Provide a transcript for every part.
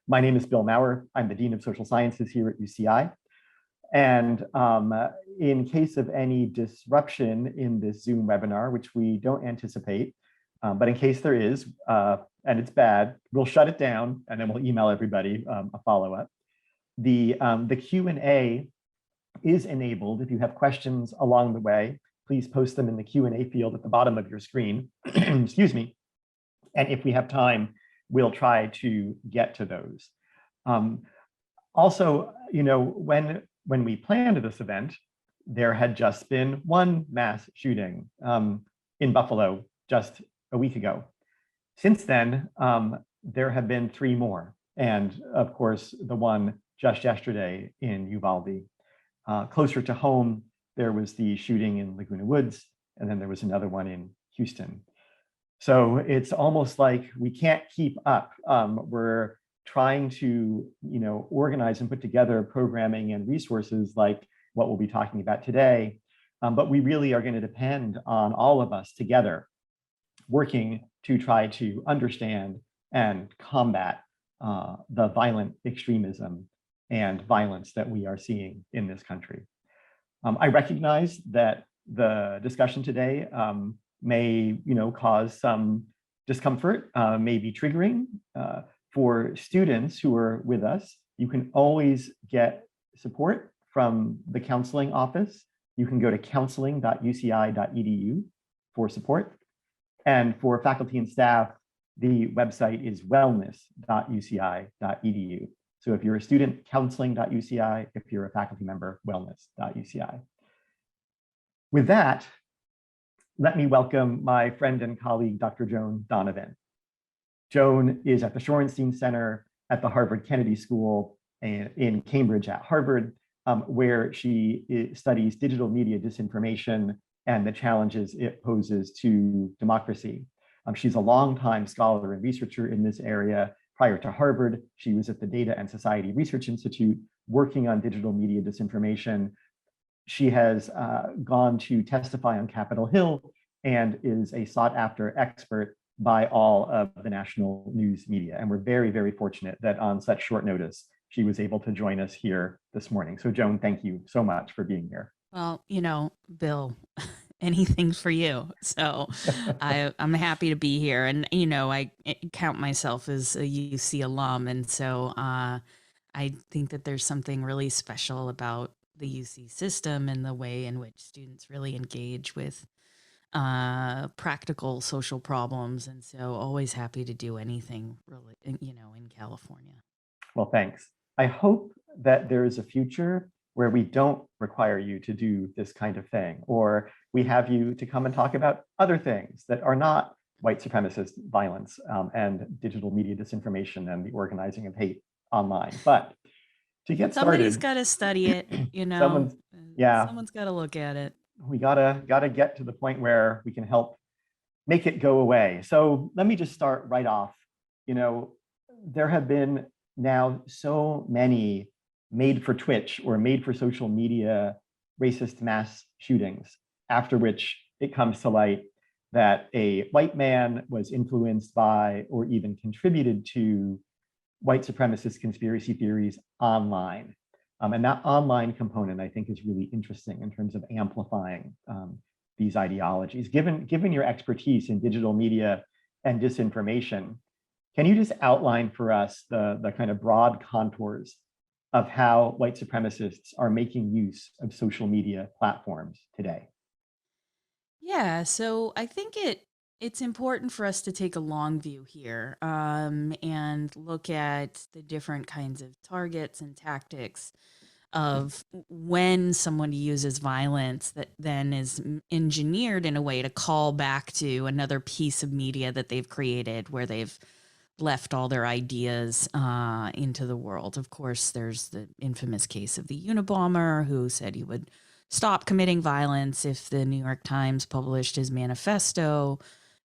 My name is Bill Maurer. I'm the Dean of Social Sciences here at UCI. And in case of any disruption in this Zoom webinar, which we don't anticipate, but in case there is, and it's bad, we'll shut it down and then we'll email everybody a follow-up. The Q&A is enabled. If you have questions along the way, please post them in the Q&A field at the bottom of your screen. Excuse me. And if we have time, we'll try to get to those. Also, you know, when we planned this event, there had just been one mass shooting in Buffalo just a week ago. Since then, there have been 3 more. And of course, the one just yesterday in Uvalde. Closer to home, there was the shooting in Laguna Woods, and then there was another one in Houston. So it's almost like we can't keep up. We're trying to, you know, organize and put together programming and resources like what we'll be talking about today. But we really are going to depend on all of us together working to try to understand and combat the violent extremism and violence that we are seeing in this country. I recognize that the discussion today may, you know, cause some discomfort, may be triggering. For students who are with us, you can always get support from the counseling office. You can go to counseling.uci.edu for support. And for faculty and staff, the website is wellness.uci.edu. So if you're a student, counseling.uci. If you're a faculty member, wellness.uci. With that, let me welcome my friend and colleague, Dr. Joan Donovan. Joan is at the Shorenstein Center at the Harvard Kennedy School in Cambridge at Harvard, where she studies digital media disinformation and the challenges it poses to democracy. She's a longtime scholar and researcher in this area. Prior to Harvard, she was at the Data and Society Research Institute working on digital media disinformation. She has gone to testify on Capitol Hill and is a sought-after expert by all of the national news media. And we're very, very fortunate that on such short notice, she was able to join us here this morning. So Joan, thank you so much for being here. Well, you know, Bill, anything for you. So I'm happy to be here. And, you know, I count myself as a UC alum. And so I think that there's something really special about the UC system and the way in which students really engage with practical social problems. And so always happy to do anything really, you know, in California. Well, thanks. I hope that there is a future where we don't require you to do this kind of thing, or we have you to come and talk about other things that are not white supremacist violence and digital media disinformation and the organizing of hate online. But to get Somebody's started, got to study it, you know. Someone's got to look at it. We gotta get to the point where we can help make it go away. So let me just start right off. You know, there have been now so many made for Twitch or made for social media racist mass shootings, after which it comes to light that a white man was influenced by or even contributed to white supremacist conspiracy theories online. And that online component, I think, is really interesting in terms of amplifying these ideologies. Given your expertise in digital media and disinformation, can you just outline for us the kind of broad contours of how white supremacists are making use of social media platforms today? Yeah, so I think it's important for us to take a long view here and look at the different kinds of targets and tactics of when someone uses violence that then is engineered in a way to call back to another piece of media that they've created where they've left all their ideas into the world. Of course, there's the infamous case of the Unabomber who said he would stop committing violence if the New York Times published his manifesto.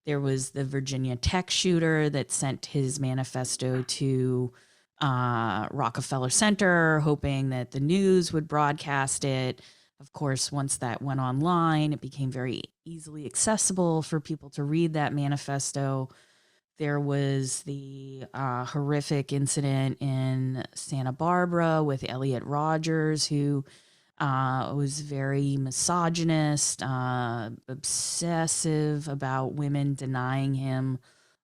There was the Virginia Tech shooter that sent his manifesto to Rockefeller Center, hoping that the news would broadcast it. Of course, once that went online, it became very easily accessible for people to read that manifesto. There was the horrific incident in Santa Barbara with Elliot Rogers, who was very misogynist, obsessive about women denying him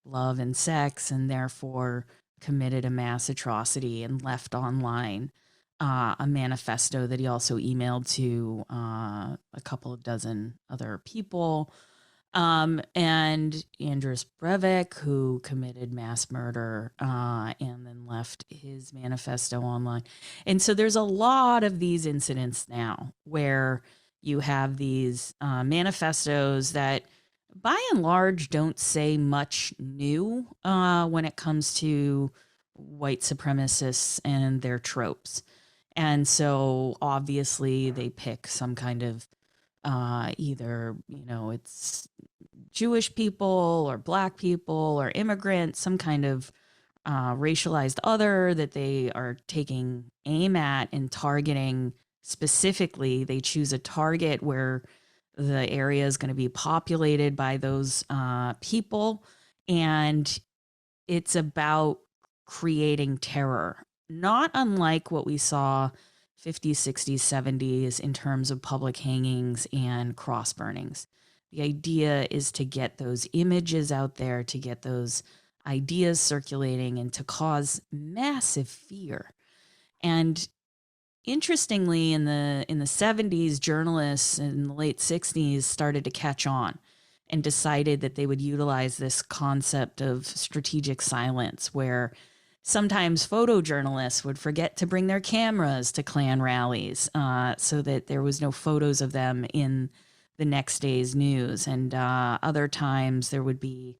love and sex, and therefore committed a mass atrocity and left online a manifesto that he also emailed to a couple of dozen other people. And Andres Breivik, who committed mass murder and then left his manifesto online. And so there's a lot of these incidents now where you have these manifestos that, by and large, don't say much new when it comes to white supremacists and their tropes. And so obviously they pick some kind of either, it's Jewish people or Black people or immigrants, some kind of racialized other that they are taking aim at and targeting specifically. They choose a target where the area is going to be populated by those people. And it's about creating terror, not unlike what we saw 50s, 60s, 70s in terms of public hangings and cross burnings. The idea is to get those images out there, to get those ideas circulating, and to cause massive fear. And interestingly, in the 70s, journalists in the late 60s started to catch on and decided that they would utilize this concept of strategic silence, where sometimes photojournalists would forget to bring their cameras to Klan rallies so that there was no photos of them in the next day's news. And other times there would be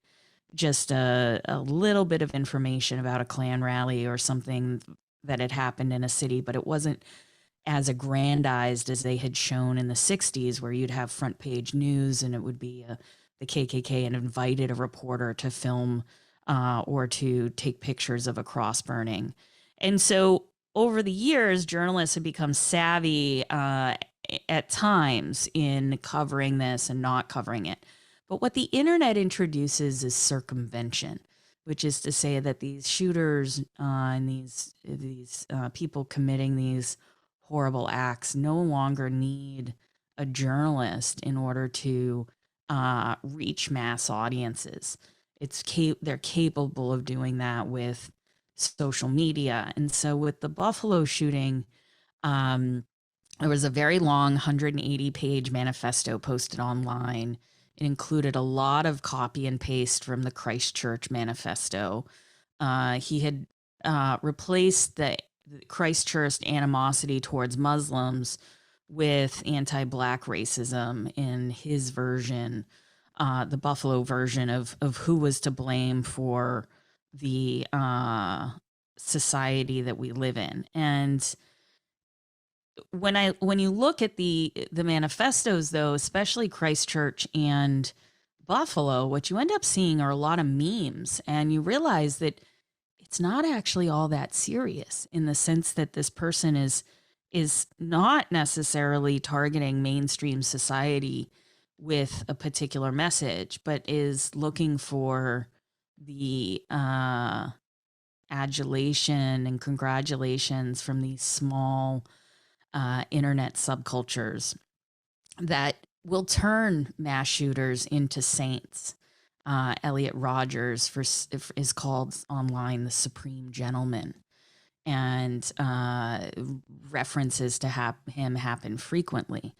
just a little bit of information about a Klan rally or something that had happened in a city, but it wasn't as aggrandized as they had shown in the 60s, where you'd have front page news and it would be the KKK and invited a reporter to film or to take pictures of a cross burning. And so over the years, journalists have become savvy at times in covering this and not covering it. But what the internet introduces is circumvention, which is to say that these shooters and these people committing these horrible acts no longer need a journalist in order to reach mass audiences. They're capable of doing that with social media. And so with the Buffalo shooting, there was a very long 180-page manifesto posted online. It included a lot of copy and paste from the Christchurch manifesto. He had replaced the Christchurch animosity towards Muslims with anti-Black racism in his version, the Buffalo version of who was to blame for the society that we live in. And when you look at the manifestos, though, especially Christchurch and Buffalo, what you end up seeing are a lot of memes, and you realize that it's not actually all that serious, in the sense that this person is not necessarily targeting mainstream society with a particular message, but is looking for the adulation and congratulations from these small internet subcultures that will turn mass shooters into saints. Elliot Rogers is called online the Supreme Gentleman, and references to him happen frequently.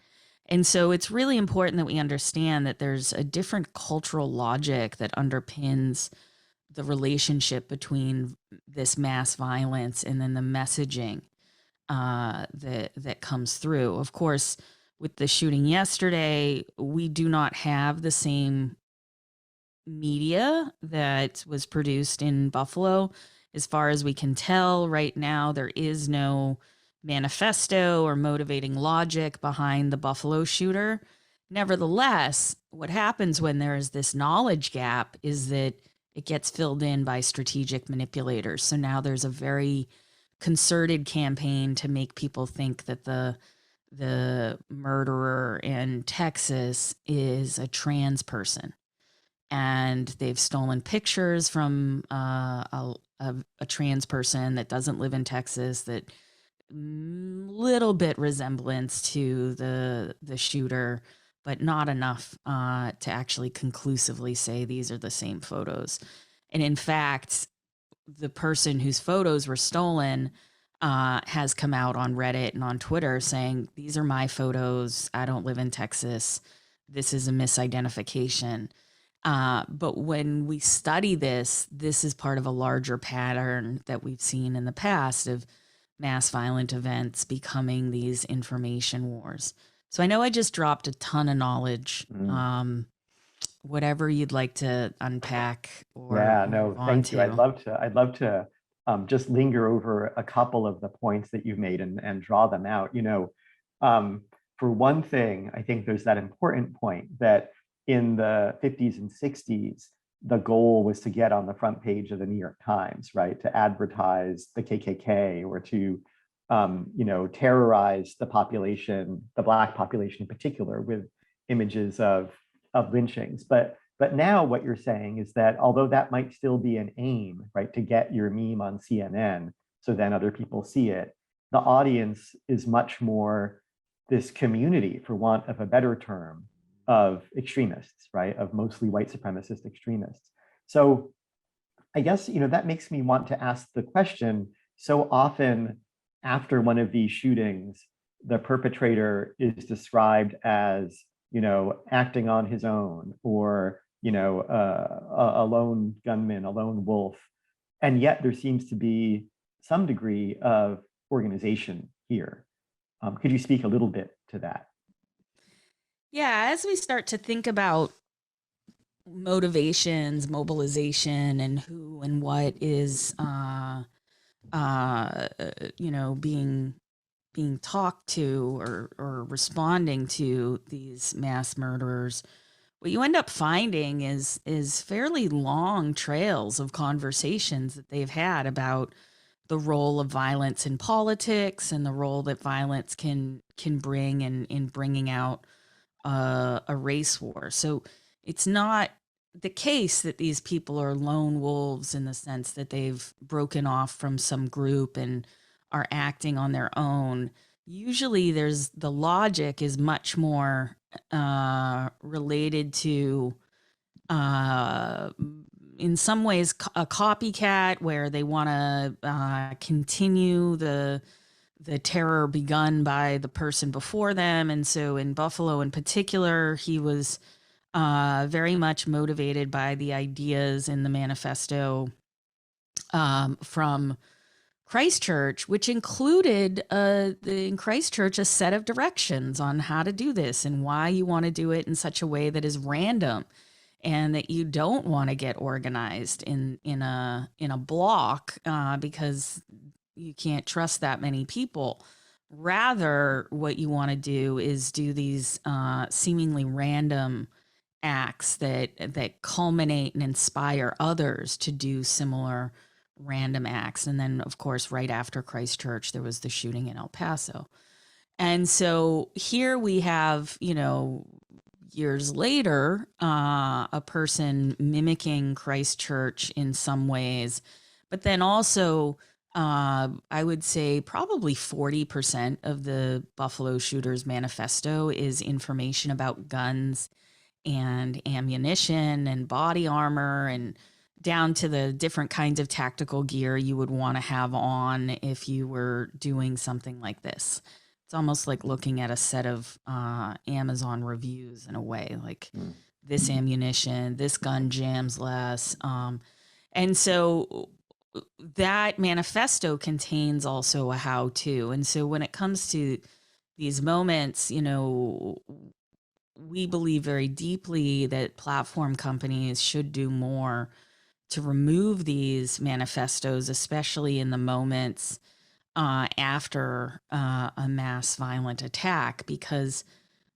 And so it's really important that we understand that there's a different cultural logic that underpins the relationship between this mass violence and then the messaging that comes through. Of course, with the shooting yesterday, we do not have the same media that was produced in Buffalo. As far as we can tell right now, there is no manifesto or motivating logic behind the Buffalo shooter. Nevertheless, what happens when there is this knowledge gap is that it gets filled in by strategic manipulators. So now there's a very concerted campaign to make people think that the murderer in Texas is a trans person. and they've stolen pictures from a trans person that doesn't live in Texas, that little bit resemblance to the shooter, but not enough to actually conclusively say these are the same photos. And in fact, the person whose photos were stolen has come out on Reddit and on Twitter saying, these are my photos. I don't live in Texas. This is a misidentification. But when we study this, this is part of a larger pattern that we've seen in the past of mass violent events becoming these information wars. So I know I just dropped a ton of knowledge. Whatever you'd like to unpack or Yeah, move no, on thank you. to. I'd love to just linger over a couple of the points that you've made and draw them out. For one thing, I think there's that important point that in the 50s and 60s, the goal was to get on the front page of the New York Times, right? To advertise the KKK or to, terrorize the population, the Black population in particular, with images of lynchings. But now what you're saying is that although that might still be an aim, right, to get your meme on CNN, so then other people see it, the audience is much more this community, for want of a better term, of extremists, right, of mostly white supremacist extremists. So I guess, that makes me want to ask the question, so often after one of these shootings, the perpetrator is described as, acting on his own, or, a lone gunman, a lone wolf. And yet there seems to be some degree of organization here. Could you speak a little bit to that? Yeah, as we start to think about motivations, mobilization, and who and what is, being talked to or responding to these mass murderers, what you end up finding is fairly long trails of conversations that they've had about the role of violence in politics and the role that violence can bring in bringing out a race war. So it's not the case that these people are lone wolves in the sense that they've broken off from some group and are acting on their own. Usually there's the logic is much more related to in some ways a copycat, where they want to continue the terror begun by the person before them. And so in Buffalo in particular, he was very much motivated by the ideas in the manifesto from Christchurch, which included in Christchurch a set of directions on how to do this and why you want to do it in such a way that is random, and that you don't want to get organized in a block because you can't trust that many people. Rather, what you want to do is do these seemingly random acts that culminate and inspire others to do similar random acts. And then, of course, right after Christchurch, there was the shooting in El Paso. And so here we have, years later, a person mimicking Christchurch in some ways, but then also, I would say probably 40% of the Buffalo Shooters Manifesto is information about guns and ammunition and body armor, and down to the different kinds of tactical gear you would want to have on if you were doing something like this. It's almost like looking at a set of Amazon reviews in a way, like this ammunition, this gun jams less. And so that manifesto contains also a how-to. And so when it comes to these moments, we believe very deeply that platform companies should do more to remove these manifestos, especially in the moments after a mass violent attack, because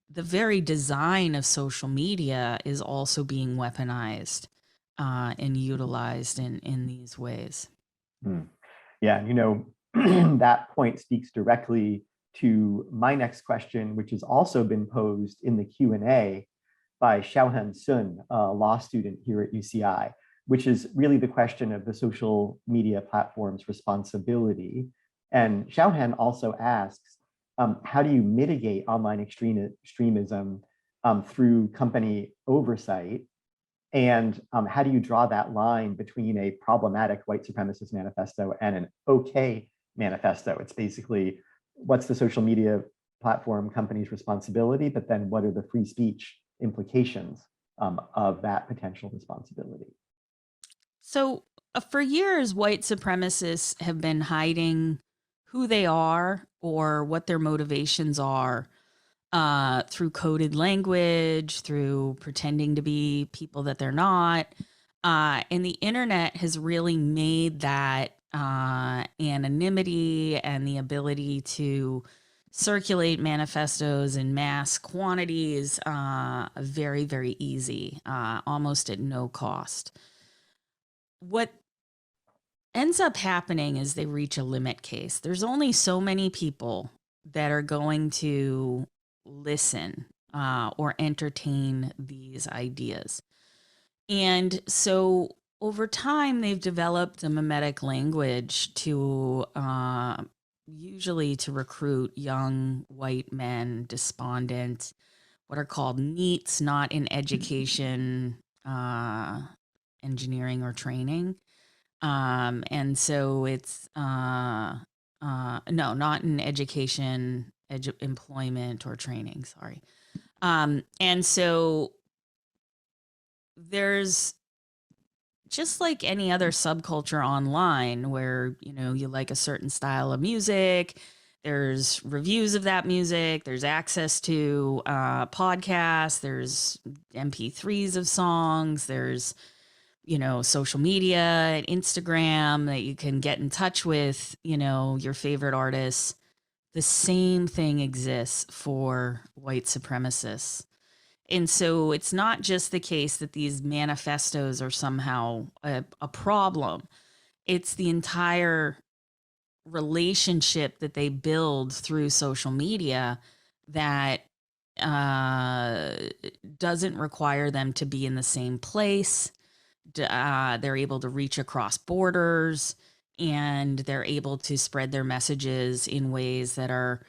the very design of social media is also being weaponized and utilized in these ways. Yeah, that point speaks directly to my next question, which has also been posed in the Q&A, by Xiaohan Sun, a law student here at UCI, which is really the question of the social media platform's responsibility. And Xiaohan also asks, how do you mitigate online extremism through company oversight? And how do you draw that line between a problematic white supremacist manifesto and an okay manifesto? It's basically, what's the social media platform company's responsibility, but then what are the free speech implications of that potential responsibility? So, for years, white supremacists have been hiding who they are or what their motivations are through coded language, through pretending to be people that they're not. And the internet has really made that anonymity and the ability to circulate manifestos in mass quantities very, very easy, almost at no cost. What ends up happening is they reach a limit case. There's only so many people that are going to listen or entertain these ideas. And so over time, they've developed a mimetic language to usually to recruit young white men, despondent, what are called NEETs, not in education, engineering, or training. And so it's no, not in education, employment, or training. Sorry. And so there's just like any other subculture online where, you know, you like a certain style of music, there's reviews of that music, there's access to podcasts, there's MP3s of songs, there's, you know, social media and Instagram that you can get in touch with, you know, your favorite artists. The same thing exists for white supremacists. And so it's not just the case that these manifestos are somehow a problem. It's the entire relationship that they build through social media that doesn't require them to be in the same place. They're able to reach across borders, and they're able to spread their messages in ways that are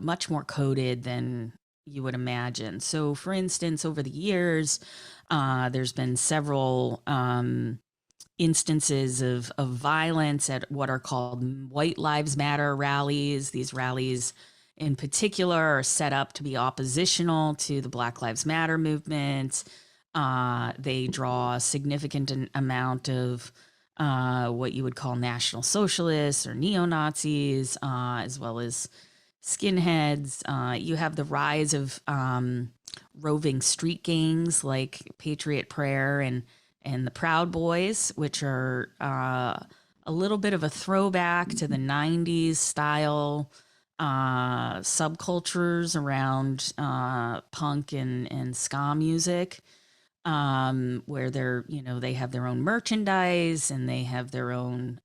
much more coded than you would imagine. So, for instance, over the years, there's been several instances of violence at what are called White Lives Matter rallies. These rallies in particular are set up to be oppositional to the Black Lives Matter movement. They draw a significant amount of what you would call National Socialists or neo-Nazis, as well as skinheads. You have the rise of roving street gangs like Patriot Prayer and the Proud Boys, which are a little bit of a throwback to the 90s style subcultures around punk and ska music, where they're, you know, they have their own merchandise and they have their own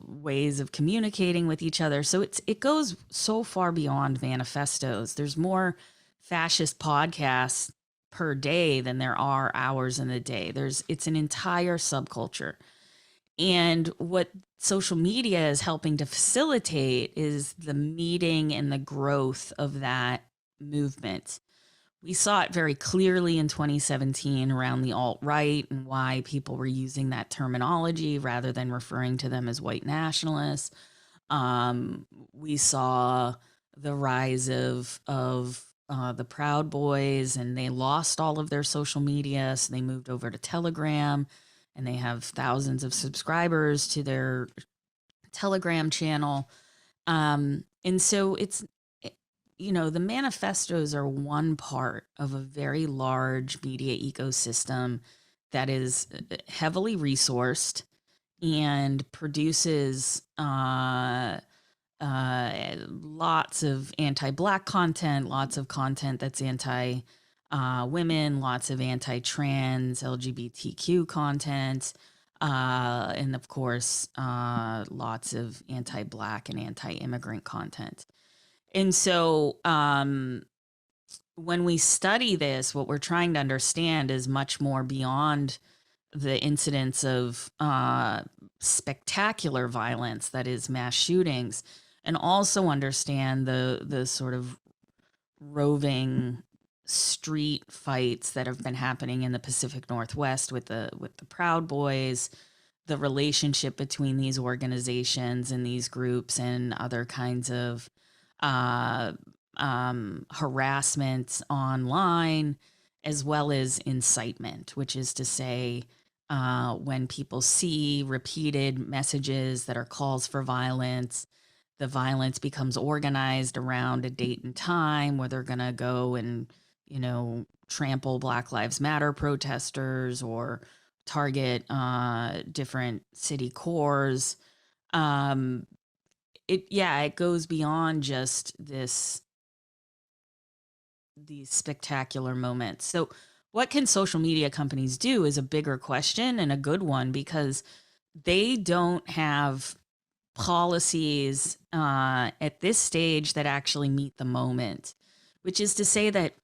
ways of communicating with each other. So it goes so far beyond manifestos. There's more fascist podcasts per day than there are hours in the day. It's an entire subculture. And what social media is helping to facilitate is the meeting and the growth of that movement. We saw it very clearly in 2017 around the alt-right and why people were using that terminology rather than referring to them as white nationalists. We saw the rise of the Proud Boys, and they lost all of their social media, so they moved over to Telegram, and they have thousands of subscribers to their Telegram channel. And so you know, the manifestos are one part of a very large media ecosystem that is heavily resourced and produces lots of anti-Black content, lots of content that's anti-women, lots of anti-trans, LGBTQ content, and of course, lots of anti-Black and anti-immigrant content. And so when we study this, what we're trying to understand is much more beyond the incidents of spectacular violence, that is mass shootings, and also understand the sort of roving street fights that have been happening in the Pacific Northwest with the Proud Boys, the relationship between these organizations and these groups, and other kinds of uh, harassment online, as well as incitement, which is to say, when people see repeated messages that are calls for violence, the violence becomes organized around a date and time where they're going to go and, trample Black Lives Matter protesters or target different city cores. Um, it goes beyond just these spectacular moments. So, what can social media companies do is a bigger question, and a good one, because they don't have policies at this stage that actually meet the moment, which is to say that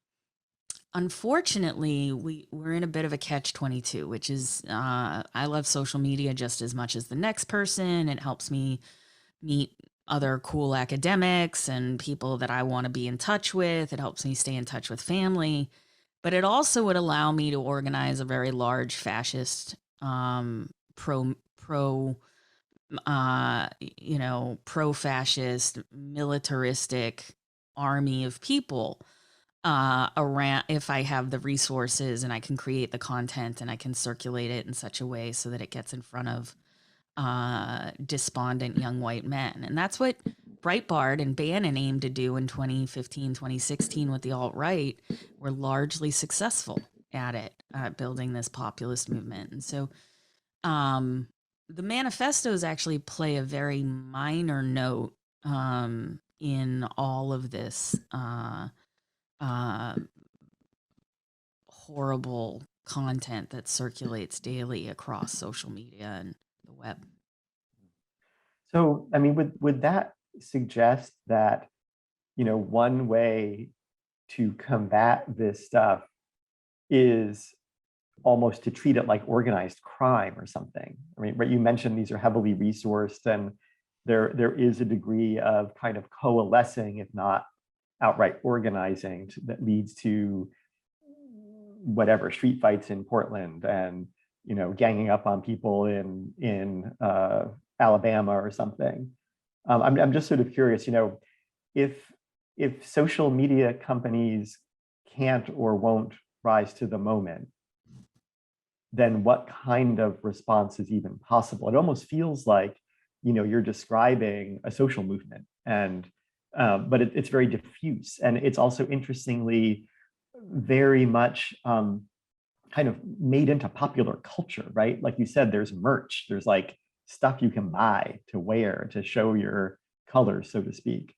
unfortunately we're in a bit of a catch 22, which is I love social media just as much as the next person. It helps me meet other cool academics and people that I want to be in touch with. It helps me stay in touch with family, but it also would allow me to organize a very large fascist pro pro fascist militaristic army of people around, if I have the resources and I can create the content and I can circulate it in such a way so that it gets in front of despondent young white men. And that's what Breitbart and Bannon aimed to do in 2015, 2016 with the alt-right. Were largely successful at it, building this populist movement. And so the manifestos actually play a very minor note in all of this uh, horrible content that circulates daily across social media and the web. So, I mean, would that suggest that, one way to combat this stuff is almost to treat it like organized crime or something? I mean, right, you mentioned these are heavily resourced, and there is a degree of kind of coalescing, if not outright organizing, that leads to whatever street fights in Portland, and ganging up on people in Alabama or something. I'm just sort of curious, if social media companies can't or won't rise to the moment, then what kind of response is even possible? It almost feels like, you're describing a social movement, and but it's very diffuse, and it's also interestingly very much kind of made into popular culture, right? Like you said, there's merch, there's like stuff you can buy to wear to show your colors, so to speak.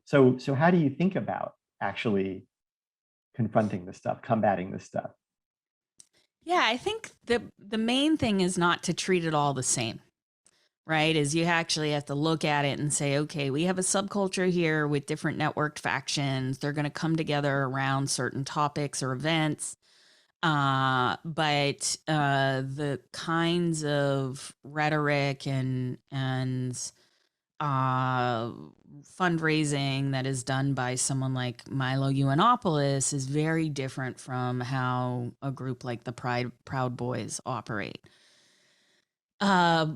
So how do you think about actually confronting this stuff, combating this stuff? Yeah, I think the main thing is not to treat it all the same, right? Is you actually have to look at it and say, okay, we have a subculture here with different networked factions. They're going to come together around certain topics or events. But the kinds of rhetoric and uh, fundraising that is done by someone like Milo Yiannopoulos is very different from how a group like the Proud Boys operate. Uh,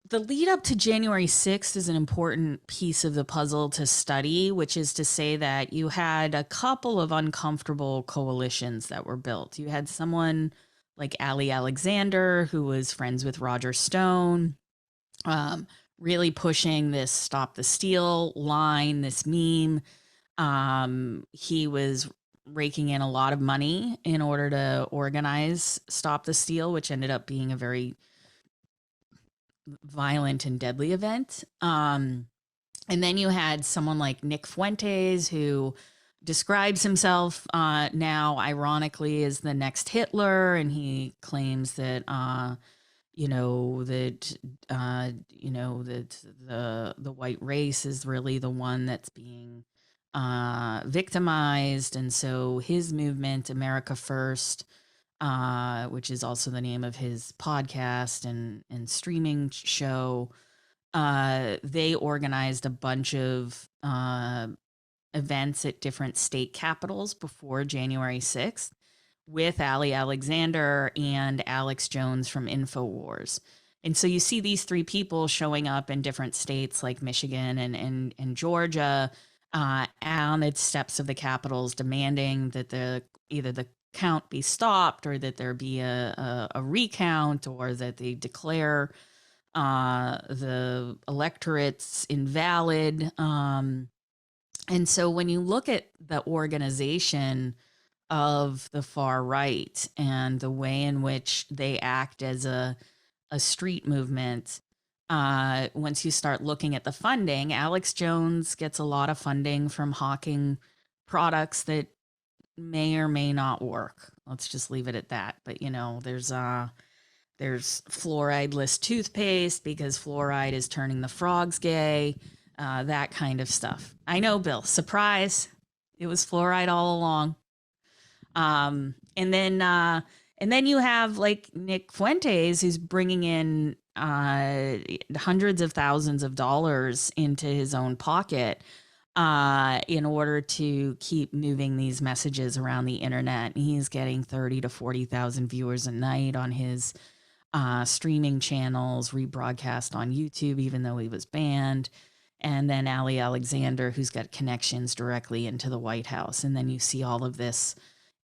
the lead up to January 6th is an important piece of the puzzle to study, which is to say that you had a couple of uncomfortable coalitions that were built. You had someone like Ali Alexander, who was friends with Roger Stone, um, really pushing this stop the steal line, this meme. He was raking in a lot of money in order to organize Stop the Steal, which ended up being a very violent and deadly event. And then you had someone like Nick Fuentes, who describes himself now, ironically, as the next Hitler, and he claims that that the white race is really the one that's being victimized. And so his movement, America First, which is also the name of his podcast and streaming show, they organized a bunch of events at different state capitals before January 6th with Ali Alexander and Alex Jones from InfoWars. And so you see these three people showing up in different states like Michigan and Georgia on the steps of the capitals, demanding that either the count be stopped or that there be a recount or that they declare the electorates invalid. And so when you look at the organization of the far right and the way in which they act as a street movement, once you start looking at the funding, Alex Jones gets a lot of funding from hawking products that may or may not work. Let's just leave it at that. But there's fluoride-less toothpaste because fluoride is turning the frogs gay, that kind of stuff. I know, Bill. Surprise. It was fluoride all along. And then you have like Nick Fuentes, who's bringing in hundreds of thousands of dollars into his own pocket in order to keep moving these messages around the internet. He's getting 30 to 40,000 viewers a night on his streaming channels, rebroadcast on YouTube, even though he was banned. And then Ali Alexander, who's got connections directly into the White House. And then you see all of this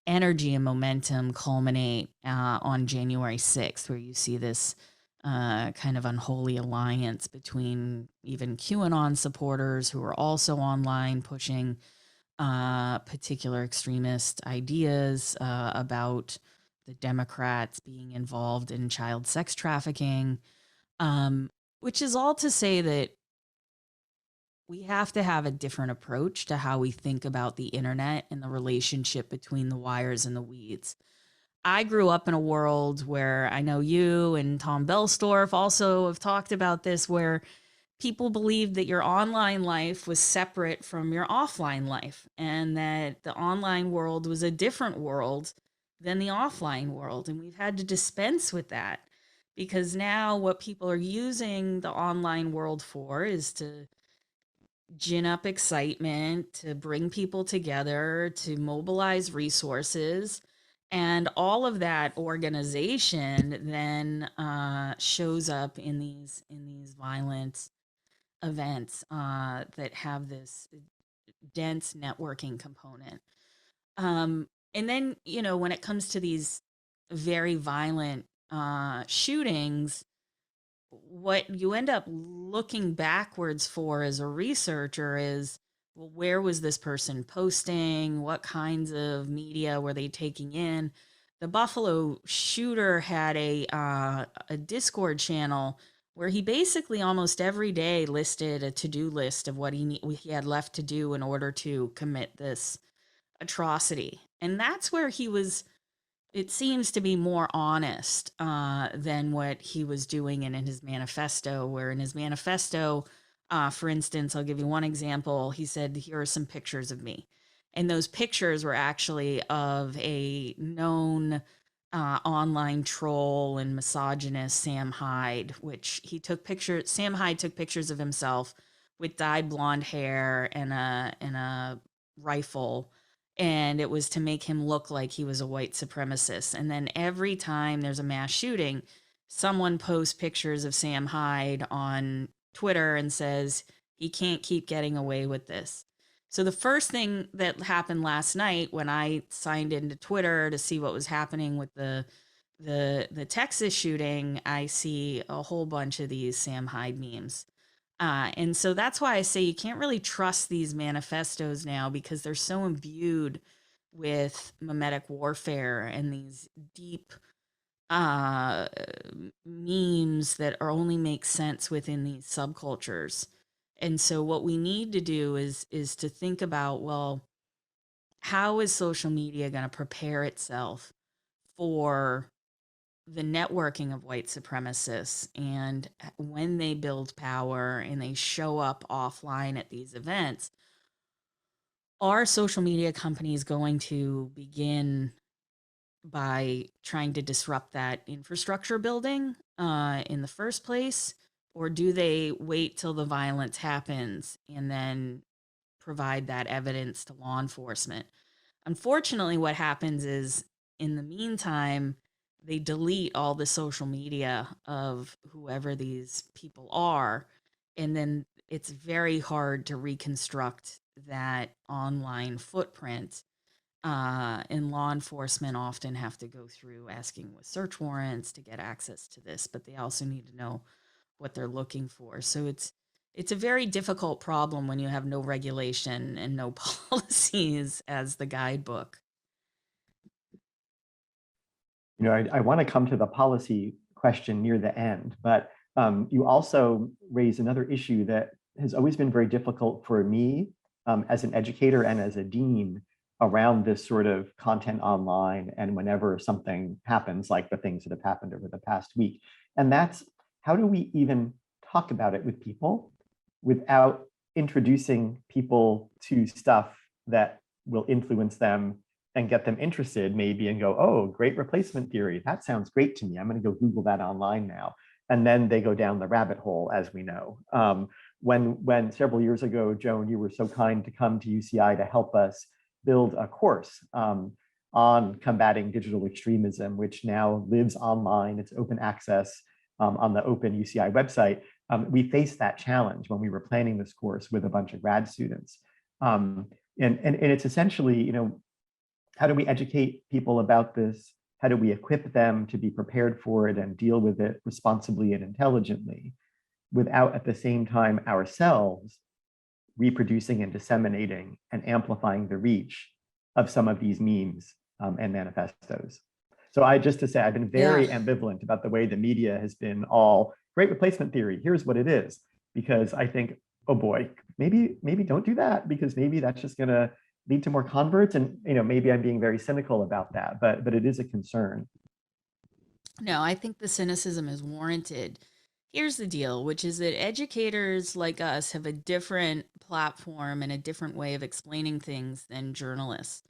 energy and momentum culminate on January 6th, where you see this kind of unholy alliance between even QAnon supporters who are also online pushing particular extremist ideas about the Democrats being involved in child sex trafficking, which is all to say that we have to have a different approach to how we think about the internet and the relationship between the wires and the weeds. I grew up in a world where I know you and Tom Belstorff also have talked about this, where people believed that your online life was separate from your offline life and that the online world was a different world than the offline world. And we've had to dispense with that because now what people are using the online world for is to gin up excitement, to bring people together, to mobilize resources. And all of that organization then shows up in these violent events that have this dense networking component. And then, when it comes to these very violent shootings, what you end up looking backwards for as a researcher is, well, where was this person posting? What kinds of media were they taking in? The Buffalo shooter had a Discord channel where he basically almost every day listed a to-do list of what he had left to do in order to commit this atrocity. And that's where it seems to be more honest than what he was doing in his manifesto, where in his manifesto, for instance, I'll give you one example. He said, here are some pictures of me. And those pictures were actually of a known online troll and misogynist, Sam Hyde, which Sam Hyde took pictures of himself with dyed blonde hair and a rifle, and it was to make him look like he was a white supremacist. And then every time there's a mass shooting, someone posts pictures of Sam Hyde on Twitter and says he can't keep getting away with this. So the first thing that happened last night when I signed into Twitter to see what was happening with the Texas shooting, I see a whole bunch of these Sam Hyde memes. And so that's why I say you can't really trust these manifestos now, because they're so imbued with mimetic warfare and these deep uh, memes that only make sense within these subcultures. And so what we need to do is to think about, well, how is social media going to prepare itself for the networking of white supremacists, and when they build power and they show up offline at these events, are social media companies going to begin by trying to disrupt that infrastructure building in the first place? Or do they wait till the violence happens and then provide that evidence to law enforcement? Unfortunately, what happens is in the meantime, they delete all the social media of whoever these people are. And then it's very hard to reconstruct that online footprint. And law enforcement often have to go through asking with search warrants to get access to this, but they also need to know what they're looking for. So it's a very difficult problem when you have no regulation and no policies as the guidebook. I want to come to the policy question near the end, but you also raise another issue that has always been very difficult for me as an educator and as a dean around this sort of content online and whenever something happens, like the things that have happened over the past week. And that's, how do we even talk about it with people without introducing people to stuff that will influence them and get them interested maybe and go, oh, great replacement theory. That sounds great to me. I'm going to go Google that online now. And then they go down the rabbit hole, as we know. When several years ago, Joan, you were so kind to come to UCI to help us build a course on combating digital extremism, which now lives online. It's open access on the open UCI website. We faced that challenge when we were planning this course with a bunch of grad students. And it's essentially, how do we educate people about this? How do we equip them to be prepared for it and deal with it responsibly and intelligently without at the same time ourselves reproducing and disseminating and amplifying the reach of some of these memes and manifestos? So just to say, I've been Yeah. very ambivalent about the way the media has been all great replacement theory. Here's what it is, because I think, oh boy, maybe don't do that, because maybe that's just going to lead to more converts. And maybe I'm being very cynical about that, but it is a concern. No, I think the cynicism is warranted. Here's the deal, which is that educators like us have a different platform and a different way of explaining things than journalists.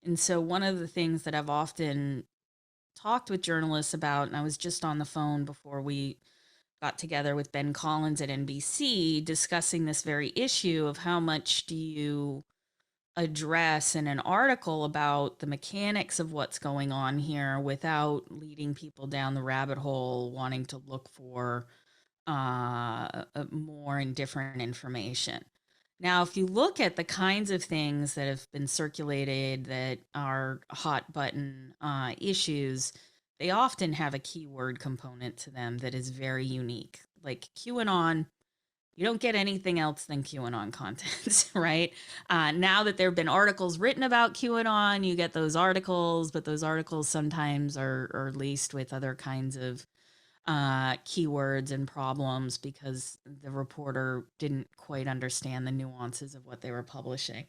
And so, one of the things that I've often talked with journalists about, and I was just on the phone before we got together with Ben Collins at NBC discussing this very issue of how much do you address in an article about the mechanics of what's going on here without leading people down the rabbit hole wanting to look for more and different information. Now, if you look at the kinds of things that have been circulated that are hot button issues, they often have a keyword component to them that is very unique. Like QAnon, you don't get anything else than QAnon content, right? Now that there have been articles written about QAnon, you get those articles, but those articles sometimes are laced with other kinds of keywords and problems because the reporter didn't quite understand the nuances of what they were publishing.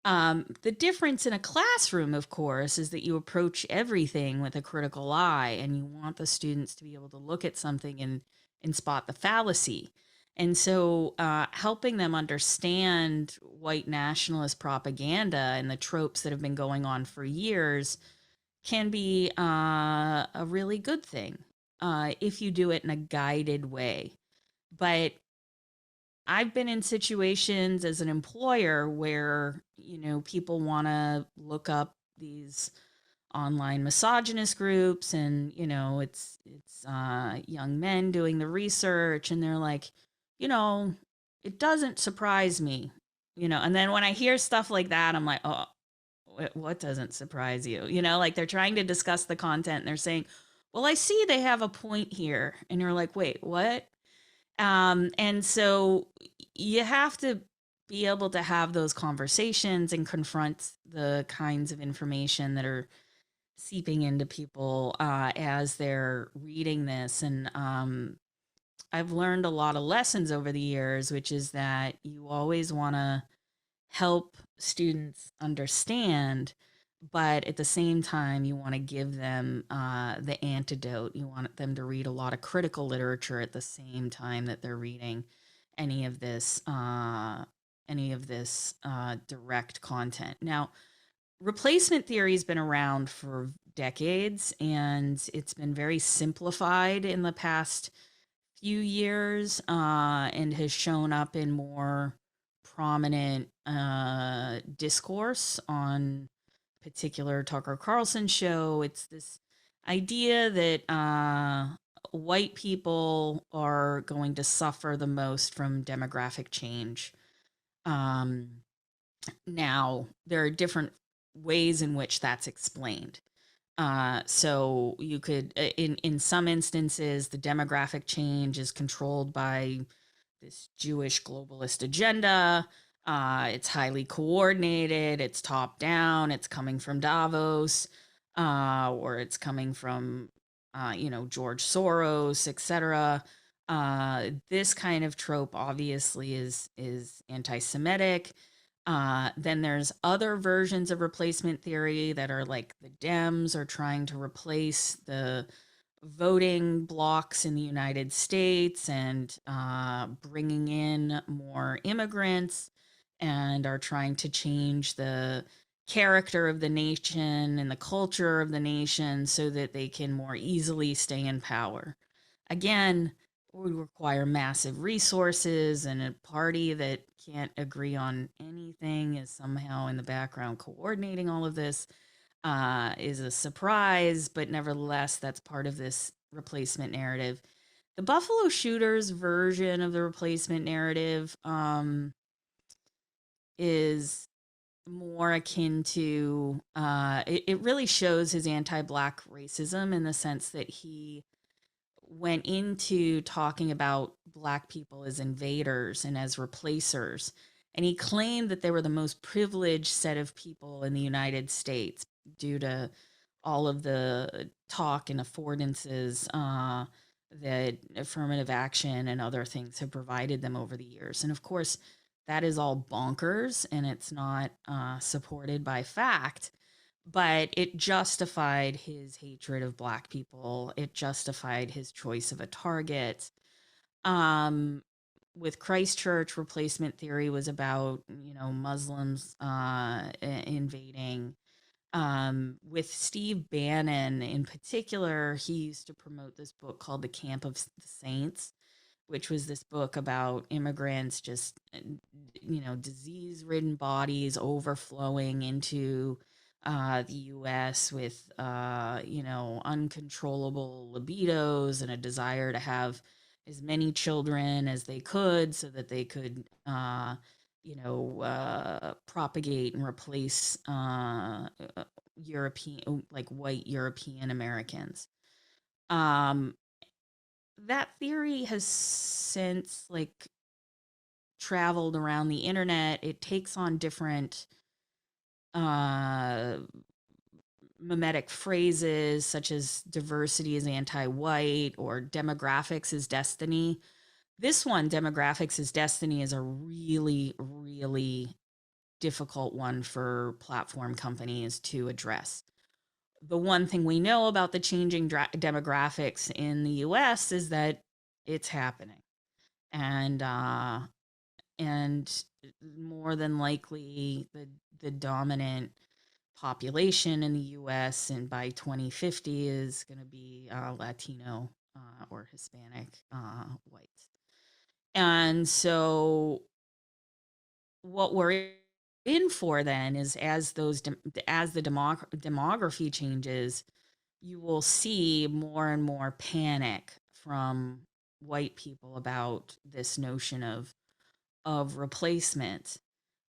The difference in a classroom, of course, is that you approach everything with a critical eye and you want the students to be able to look at something and spot the fallacy. And so, helping them understand white nationalist propaganda and the tropes that have been going on for years can be a really good thing if you do it in a guided way. But I've been in situations as an employer where, people want to look up these online misogynist groups and, it's young men doing the research and they're like, you know, it doesn't surprise me, and then when I hear stuff like that, I'm like, oh, what doesn't surprise you? Like they're trying to discuss the content and they're saying, well, I see they have a point here. And you're like, wait, what? And so you have to be able to have those conversations and confront the kinds of information that are seeping into people as they're reading this. And I've learned a lot of lessons over the years, which is that you always want to help students understand, but at the same time, you want to give them the antidote. You want them to read a lot of critical literature at the same time that they're reading any of this any of this direct content. Now, replacement theory has been around for decades, and it's been very simplified in the past few years, and has shown up in more prominent discourse on particular Tucker Carlson show. It's this idea that white people are going to suffer the most from demographic change. Um, Now, there are different ways in which that's explained. So you could, in some instances, the demographic change is controlled by this Jewish globalist agenda. It's highly coordinated. It's top down. It's coming from Davos, or it's coming from, George Soros, etc. This kind of trope obviously is anti-Semitic. Then there's other versions of replacement theory that are like the Dems are trying to replace the voting blocks in the United States and bringing in more immigrants and are trying to change the character of the nation and the culture of the nation so that they can more easily stay in power. Again, would require massive resources, and a party that can't agree on anything is somehow in the background coordinating all of this is a surprise, but nevertheless, that's part of this replacement narrative. The Buffalo Shooters version of the replacement narrative is more akin to it really shows his anti-black racism in the sense that he went into talking about black people as invaders and as replacers. And he claimed that they were the most privileged set of people in the United States due to all of the talk and affordances that affirmative action and other things have provided them over the years. And of course, that is all bonkers and it's not supported by fact, but it justified his hatred of black people. It justified his choice of a target. Um, with Christchurch, replacement theory was about, Muslims invading. With Steve Bannon in particular, he used to promote this book called The Camp of the Saints, which was this book about immigrants just, disease ridden bodies overflowing into the US with, uncontrollable libidos and a desire to have as many children as they could so that they could, propagate and replace European, like white European Americans. Um, that theory has since like traveled around the internet. It takes on different uh mimetic phrases such as diversity is anti-white or demographics is destiny. This one, demographics is destiny, is a really, really difficult one for platform companies to address. The one thing we know about the changing demographics in the US is that it's happening. And more than likely the dominant population in the US and by 2050 is going to be Latino or Hispanic whites. And so what we're in for then is as the demography changes, you will see more and more panic from white people about this notion of replacement.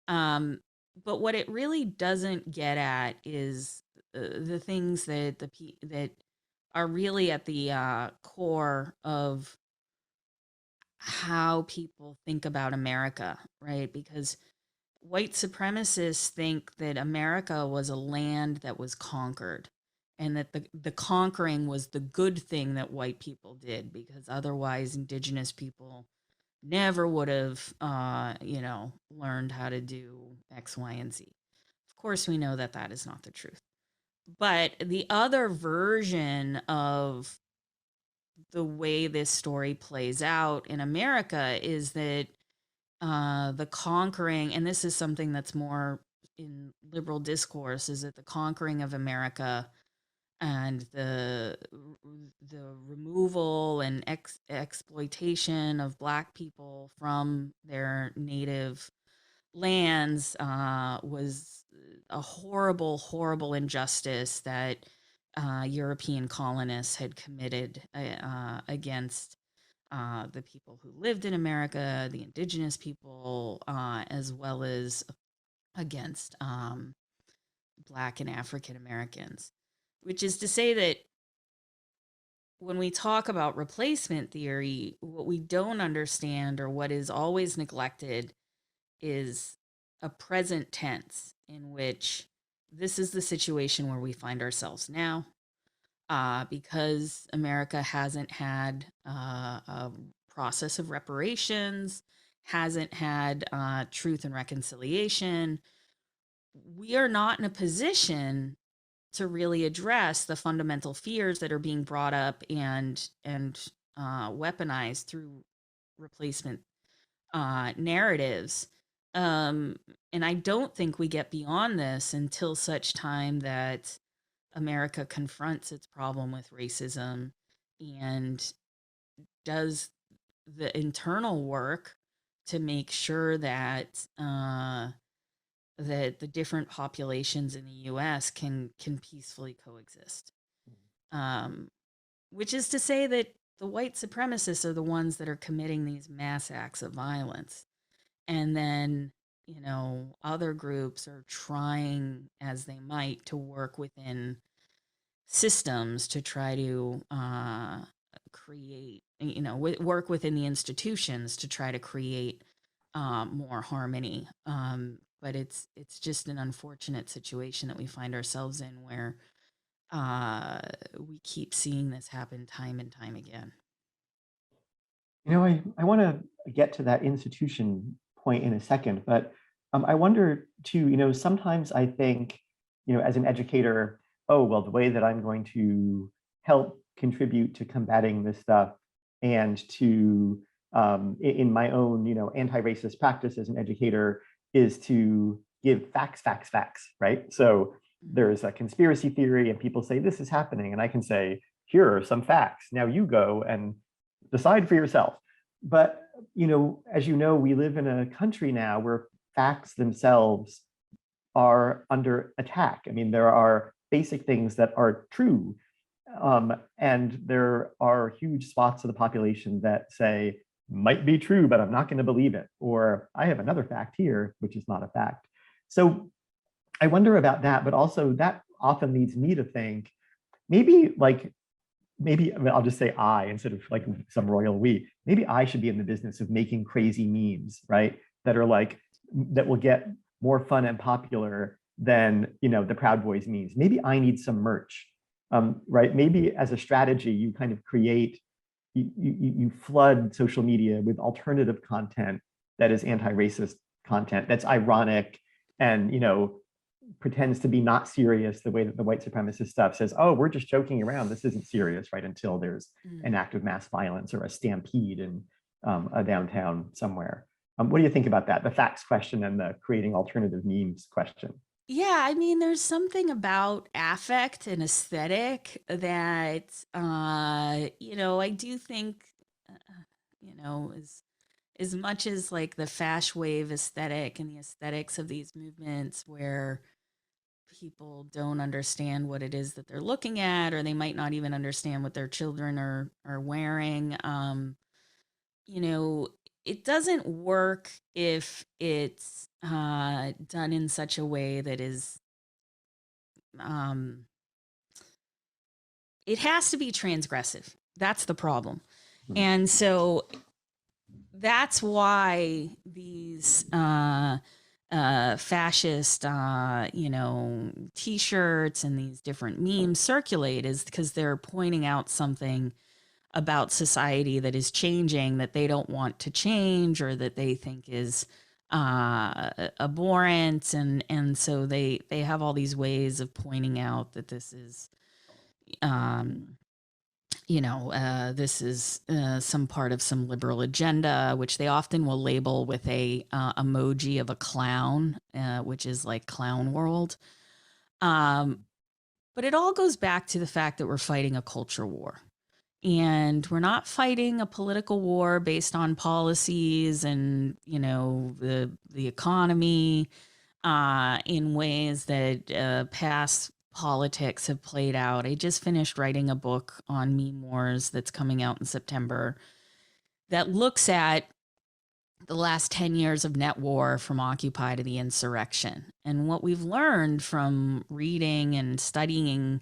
But what it really doesn't get at is the things that are really at the core of how people think about America, right? Because white supremacists think that America was a land that was conquered and that the conquering was the good thing that white people did because otherwise indigenous people never would have learned how to do X, Y, and Z. Of course, we know that that is not the truth. But the other version of the way this story plays out in America is that the conquering, and this is something that's more in liberal discourse, is that the conquering of America and the removal and exploitation of Black people from their native lands was a horrible, horrible injustice that European colonists had committed against the people who lived in America, the indigenous people, as well as against Black and African Americans. Which is to say that when we talk about replacement theory, what we don't understand, or what is always neglected, is a present tense in which this is the situation where we find ourselves now. Because America hasn't had a process of reparations, hasn't had truth and reconciliation, we are not in a position to really address the fundamental fears that are being brought up and weaponized through replacement narratives. And I don't think we get beyond this until such time that America confronts its problem with racism and does the internal work to make sure that that the different populations in the U.S. can peacefully coexist. Which is to say that the white supremacists are the ones that are committing these mass acts of violence, and then other groups are trying as they might to work within systems to try to create, work within the institutions to try to create more harmony. But it's just an unfortunate situation that we find ourselves in, where we keep seeing this happen time and time again. I want to get to that institution point in a second, but I wonder too, sometimes I think, as an educator, oh, well, the way that I'm going to help contribute to combating this stuff and to, in my own, anti-racist practice as an educator, is to give facts, right? So there's a conspiracy theory and people say, this is happening. And I can say, here are some facts. Now you go and decide for yourself. But, as you know, we live in a country now where facts themselves are under attack. I mean, there are basic things that are true. And there are huge swaths of the population that say, might be true, but I'm not going to believe it. Or I have another fact here, which is not a fact. So I wonder about that, but also that often leads me to think, maybe I'll just say I instead of like some royal we, maybe I should be in the business of making crazy memes, right? That will get more fun and popular than, the Proud Boys memes. Maybe I need some merch, right? Maybe as a strategy, you kind of create, you flood social media with alternative content that is anti-racist content, that's ironic and, pretends to be not serious, the way that the white supremacist stuff says, oh, we're just joking around, this isn't serious, right? Until there's an act of mass violence or a stampede in a downtown somewhere. What do you think about that? The facts question and the creating alternative memes question. Yeah, I mean, there's something about affect and aesthetic that, I do think, as much as like the fash wave aesthetic and the aesthetics of these movements where people don't understand what it is that they're looking at, or they might not even understand what their children are wearing. It doesn't work if it's done in such a way that is it has to be transgressive. That's the problem. And so that's why these fascist, T-shirts and these different memes circulate, is because they're pointing out something about society that is changing that they don't want to change, or that they think is abhorrent, and so they have all these ways of pointing out that this is this is some part of some liberal agenda, which they often will label with a emoji of a clown, which is like clown world. But it all goes back to the fact that we're fighting a culture war. And we're not fighting a political war based on policies and, the economy in ways that past politics have played out. I just finished writing a book on meme wars that's coming out in September that looks at the last 10 years of net war from Occupy to the insurrection. And what we've learned from reading and studying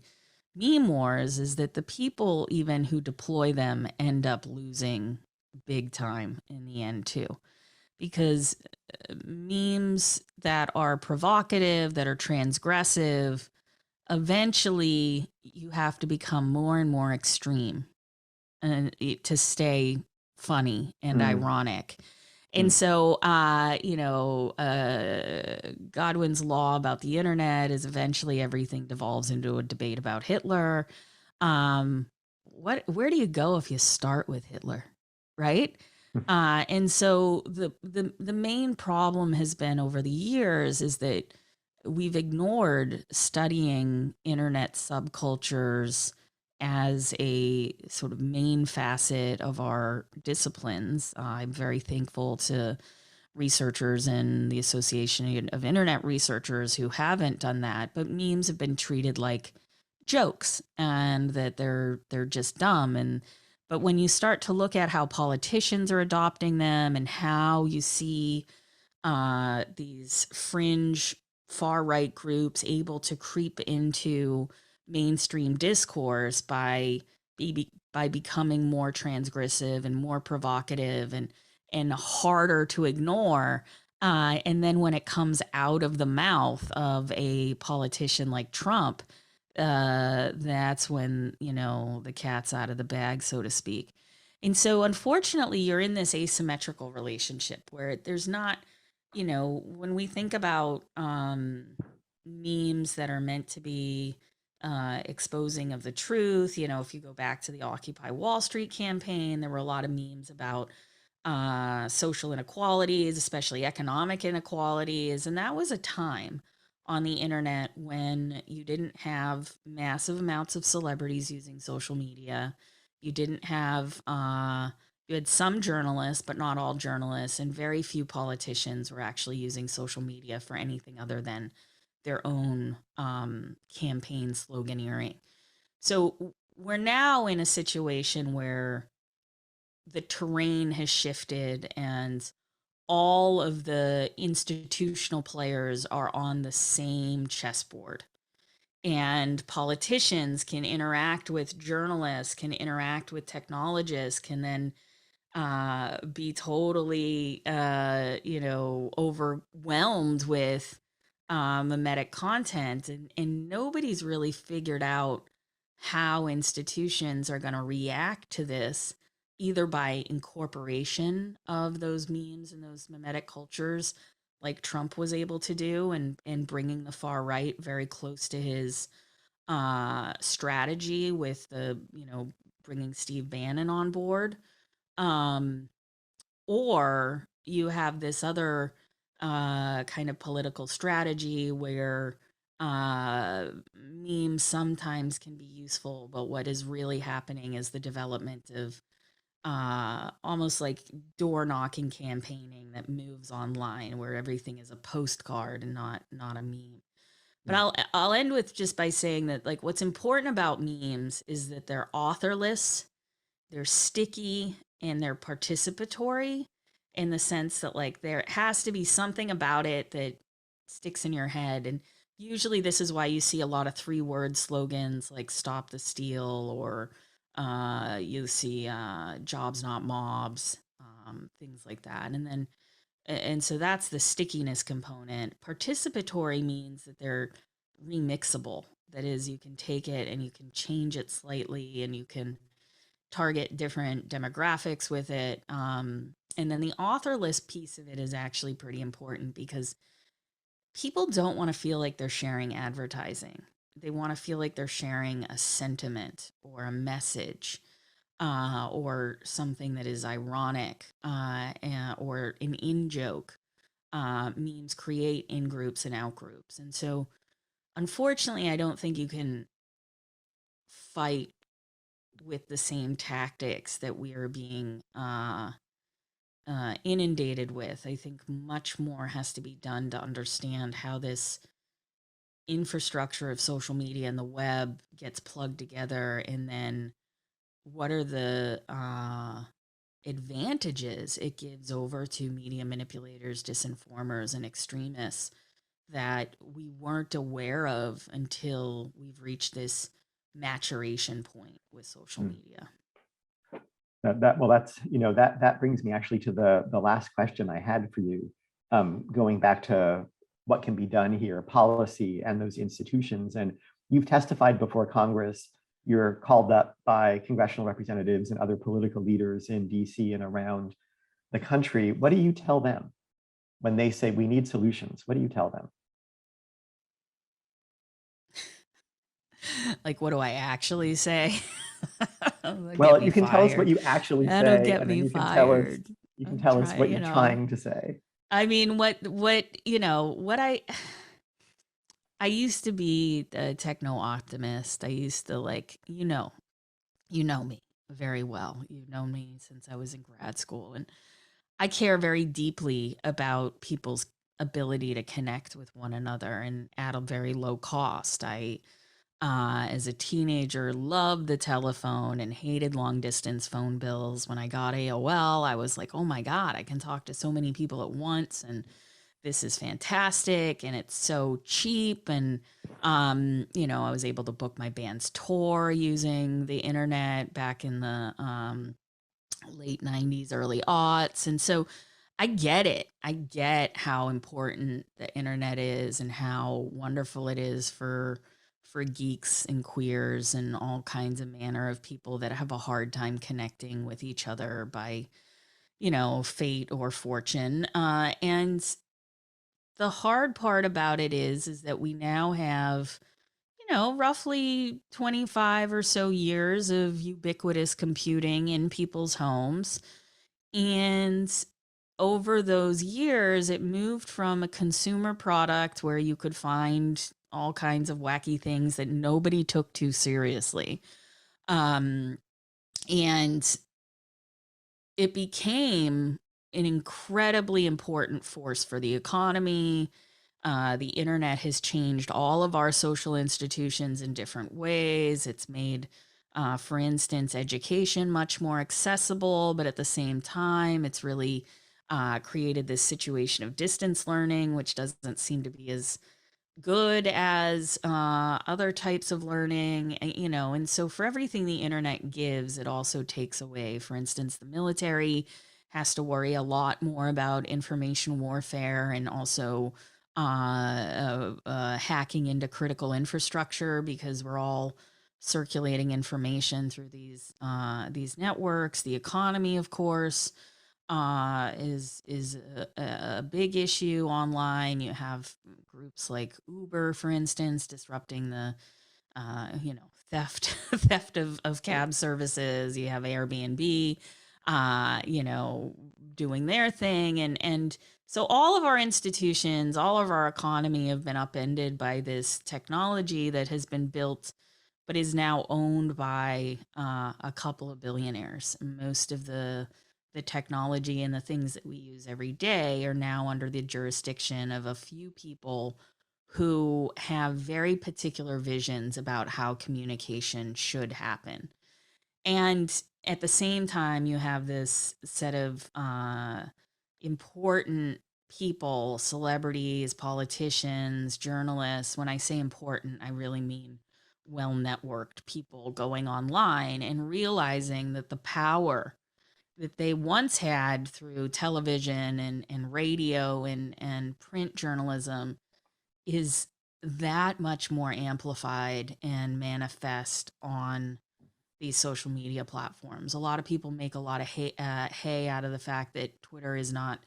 meme wars is that the people even who deploy them end up losing big time in the end too, because memes that are provocative, that are transgressive, eventually you have to become more and more extreme and to stay funny and ironic. And so, Godwin's law about the internet is eventually everything devolves into a debate about Hitler. Where do you go if you start with Hitler, right? And so the main problem has been over the years is that we've ignored studying internet subcultures as a sort of main facet of our disciplines. I'm very thankful to researchers in the Association of Internet Researchers who haven't done that, but memes have been treated like jokes and that they're just dumb. And but when you start to look at how politicians are adopting them and how you see these fringe far right groups able to creep into mainstream discourse by becoming more transgressive and more provocative and harder to ignore. And then when it comes out of the mouth of a politician like Trump, that's when, the cat's out of the bag, so to speak. And so unfortunately, you're in this asymmetrical relationship where there's not, when we think about memes that are meant to be exposing of the truth, if you go back to the Occupy Wall Street campaign, there were a lot of memes about social inequalities, especially economic inequalities. And that was a time on the internet when you didn't have massive amounts of celebrities using social media. You didn't have, you had some journalists, but not all journalists, and very few politicians were actually using social media for anything other than their own campaign sloganeering. So we're now in a situation where the terrain has shifted and all of the institutional players are on the same chessboard. And politicians can interact with journalists, can interact with technologists, can then be totally, overwhelmed with mimetic content. And nobody's really figured out how institutions are going to react to this, either by incorporation of those memes and those mimetic cultures, like Trump was able to do, and bringing the far right very close to his strategy with the, bringing Steve Bannon on board. Or you have this other kind of political strategy where memes sometimes can be useful, but what is really happening is the development of almost like door knocking campaigning that moves online, where everything is a postcard and not a meme. But I'll end with just by saying that, like, what's important about memes is that they're authorless, they're sticky, and they're participatory, in the sense that, like, there has to be something about it that sticks in your head. And usually this is why you see a lot of 3-word slogans like "Stop the Steal," or you see "Jobs Not Mobs," things like that. And so that's the stickiness component. Participatory means that they're remixable. That is, you can take it and you can change it slightly, and you can target different demographics with it. And then the authorless piece of it is actually pretty important, because people don't want to feel like they're sharing advertising. They want to feel like they're sharing a sentiment or a message. or something that is ironic, or an in joke. Memes create in groups and out groups. And so, unfortunately, I don't think you can fight with the same tactics that we are being inundated with. I think much more has to be done to understand how this infrastructure of social media and the web gets plugged together, and then what are the advantages it gives over to media manipulators, disinformers, and extremists that we weren't aware of until we've reached this maturation point with social Hmm. media. Well, that's, that brings me actually to the last question I had for you, going back to what can be done here, policy and those institutions. And you've testified before Congress. You're called up by congressional representatives and other political leaders in DC and around the country. What do you tell them when they say we need solutions? What do you tell them? Like, what do I actually say? Get Well, me you can tell us what fired. you actually That'll say, get and then me you can tell us fired. what you're trying to say. I mean, what I used to be a techno optimist. I used to you know me very well. You've known me since I was in grad school, and I care very deeply about people's ability to connect with one another and at a very low cost. I as a teenager, loved the telephone and hated long distance phone bills. When I got AOL, I was like, oh my God, I can talk to so many people at once. And this is fantastic. And it's so cheap. And, I was able to book my band's tour using the internet back in the late 90s, early aughts. And so I get it. I get how important the internet is and how wonderful it is for geeks and queers and all kinds of manner of people that have a hard time connecting with each other by, fate or fortune. And the hard part about it is that we now have, roughly 25 or so years of ubiquitous computing in people's homes. And over those years, it moved from a consumer product where you could find all kinds of wacky things that nobody took too seriously. Um, and it became an incredibly important force for the economy. The internet has changed all of our social institutions in different ways. It's made, for instance, education much more accessible, but at the same time, it's really created this situation of distance learning, which doesn't seem to be as good as other types of learning, and so for everything the internet gives, it also takes away. For instance, the military has to worry a lot more about information warfare and also hacking into critical infrastructure because we're all circulating information through these networks. The economy, of course, is a big issue online. You have groups like Uber, for instance, disrupting the theft of cab services. You have Airbnb, doing their thing, and so all of our institutions, all of our economy have been upended by this technology that has been built but is now owned by a couple of billionaires. Most of the technology and the things that we use every day are now under the jurisdiction of a few people who have very particular visions about how communication should happen. And at the same time, you have this set of important people, celebrities, politicians, journalists. When I say important, I really mean well networked people going online and realizing that the power that they once had through television and radio and print journalism is that much more amplified and manifest on these social media platforms. A lot of people make a lot of hay out of the fact that Twitter is not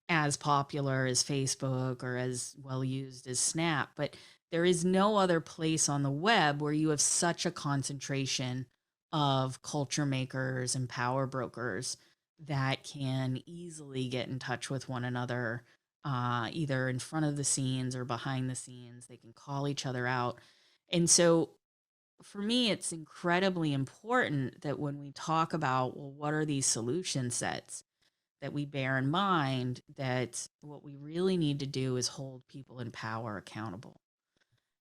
as popular as Facebook or as well used as Snap, but there is no other place on the web where you have such a concentration of culture makers and power brokers that can easily get in touch with one another, either in front of the scenes or behind the scenes. They can call each other out. And so for me, it's incredibly important that when we talk about, well, what are these solution sets, that we bear in mind that what we really need to do is hold people in power accountable.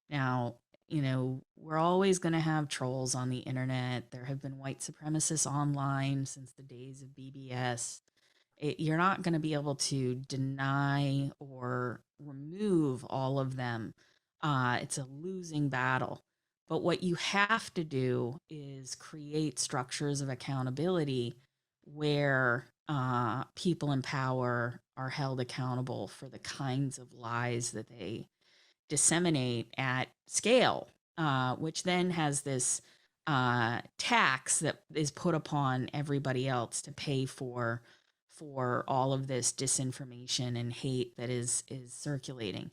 Now, we're always going to have trolls on the internet. There have been white supremacists online since the days of BBS. You're not going to be able to deny or remove all of them. It's a losing battle. But what you have to do is create structures of accountability where people in power are held accountable for the kinds of lies that they disseminate at scale, which then has this tax that is put upon everybody else to pay for all of this disinformation and hate that is circulating.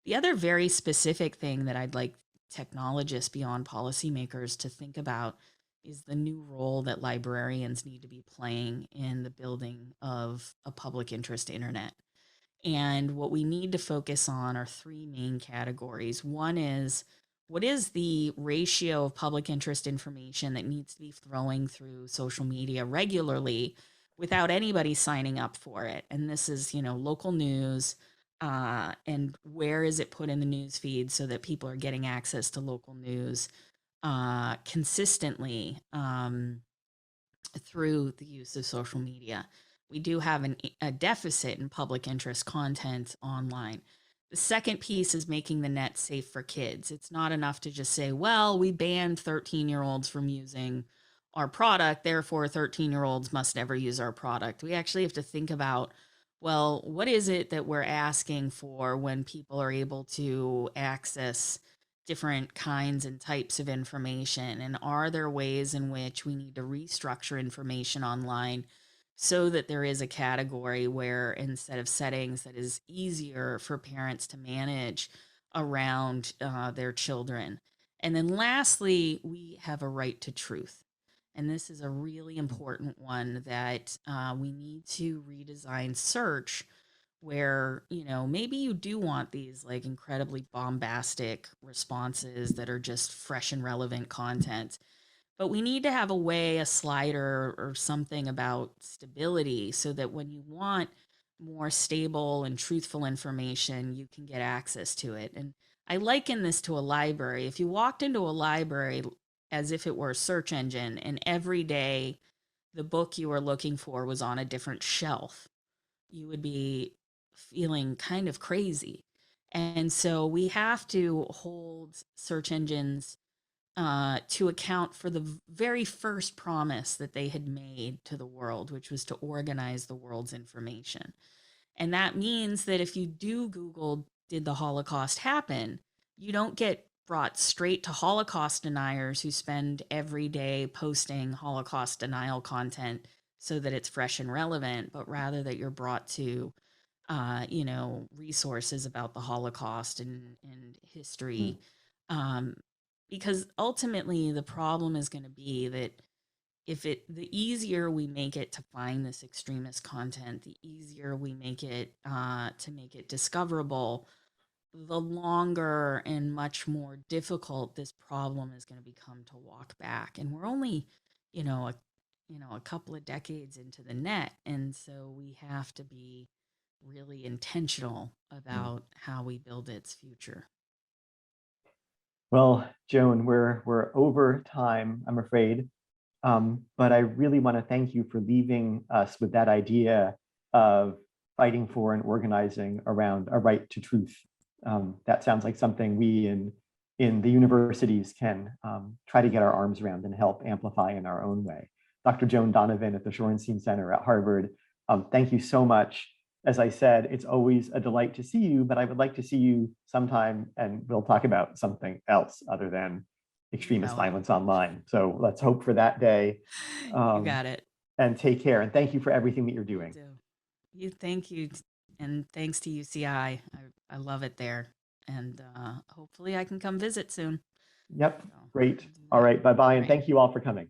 The other very specific thing that I'd like technologists beyond policymakers to think about is the new role that librarians need to be playing in the building of a public interest internet. And what we need to focus on are three main categories. One is, what is the ratio of public interest information that needs to be flowing through social media regularly without anybody signing up for it? And this is, local news, and where is it put in the news feed so that people are getting access to local news consistently, through the use of social media. We do have a deficit in public interest content online. The second piece is making the net safe for kids. It's not enough to just say, well, we banned 13-year-olds from using our product, therefore 13-year-olds must never use our product. We actually have to think about, well, what is it that we're asking for when people are able to access different kinds and types of information? And are there ways in which we need to restructure information online so that there is a category where, instead of settings that is easier for parents to manage around their children? And then lastly, we have a right to truth. And this is a really important one that we need to redesign search, where, maybe you do want these like incredibly bombastic responses that are just fresh and relevant content. But we need to have a way, a slider or something about stability, so that when you want more stable and truthful information, you can get access to it. And I liken this to a library. If you walked into a library as if it were a search engine, and every day the book you were looking for was on a different shelf, you would be feeling kind of crazy. And so we have to hold search engines to account for the very first promise that they had made to the world, which was to organize the world's information. And that means that if you do Google, did the Holocaust happen, you don't get brought straight to Holocaust deniers who spend every day posting Holocaust denial content so that it's fresh and relevant, but rather that you're brought to, resources about the Holocaust and history. Um, because ultimately the problem is going to be that the easier we make it to find this extremist content, the easier we make it to make it discoverable, the longer and much more difficult this problem is going to become to walk back. And we're only, a couple of decades into the net, and so we have to be really intentional about how we build its future. Well, Joan, we're over time, I'm afraid. But I really want to thank you for leaving us with that idea of fighting for and organizing around a right to truth. That sounds like something we in the universities can try to get our arms around and help amplify in our own way. Dr. Joan Donovan at the Shorenstein Center at Harvard, thank you so much. As I said, it's always a delight to see you, but I would like to see you sometime, and we'll talk about something else other than extremist violence online. So let's hope for that day. You got it. And take care. And thank you for everything that you're doing. Thank you. And thanks to UCI. I love it there. And hopefully I can come visit soon. Yep. So, great. All right. Bye-bye. And thank you all for coming.